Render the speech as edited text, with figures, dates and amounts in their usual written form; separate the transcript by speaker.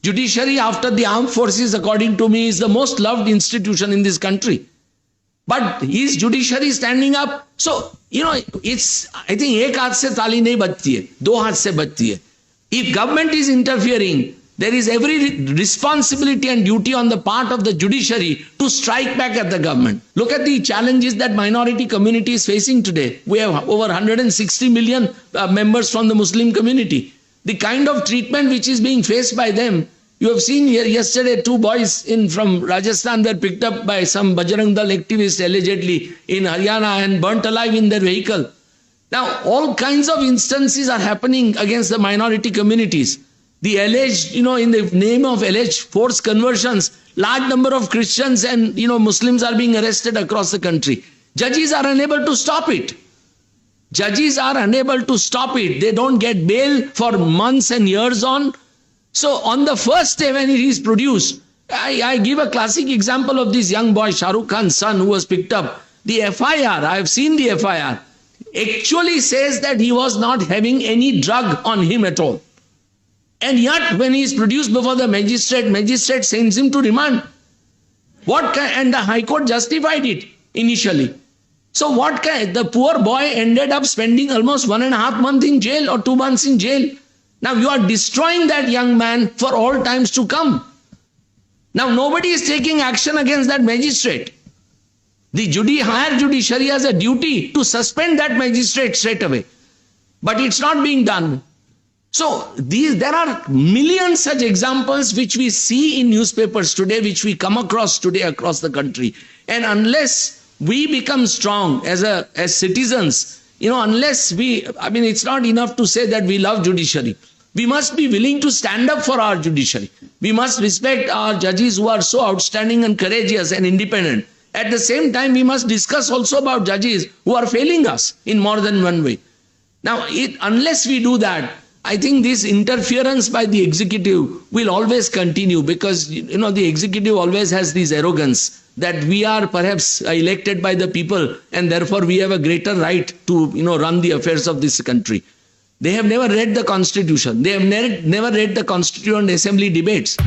Speaker 1: Judiciary after the armed forces, according to me, is the most loved institution in this country. But is judiciary standing up? So, it's, I think, एक हाथ से ताली नहीं बजती है, दो हाथ से बजती है. If government is interfering, there is every responsibility and duty on the part of the judiciary to strike back at the government. Look at the challenges that minority community is facing today. We have over 160 million members from the Muslim community. The kind of treatment which is being faced by them. You have seen here yesterday 2 boys from Rajasthan were picked up by some Bajrang Dal activists allegedly in Haryana and burnt alive in their vehicle. Now, all kinds of instances are happening against the minority communities. The alleged, in the name of alleged forced conversions, large number of Christians and, Muslims are being arrested across the country. Judges are unable to stop it. Judges are unable to stop it. They don't get bail for months and years on. So on the first day when it is produced, I give a classic example of this young boy, Shah Rukh Khan's son, who was picked up. The FIR, I have seen the FIR, actually says that he was not having any drug on him at all. And yet when he is produced before the magistrate sends him to remand. And the High Court justified it initially. So the poor boy ended up spending almost 1.5 months in jail or 2 months in jail. Now you are destroying that young man for all times to come. Now nobody is taking action against that magistrate. The higher judiciary has a duty to suspend that magistrate straight away. But it's not being done. So there are millions such examples which we see in newspapers today, which we come across today across the country. And unless we become strong as citizens, it's not enough to say that we love judiciary. We must be willing to stand up for our judiciary. We must respect our judges who are so outstanding and courageous and independent. At the same time, we must discuss also about judges who are failing us in more than one way. Now, unless we do that, I think this interference by the executive will always continue because, the executive always has this arrogance that we are perhaps elected by the people and therefore we have a greater right to, run the affairs of this country. They have never read the Constitution. They have never read the Constituent Assembly debates.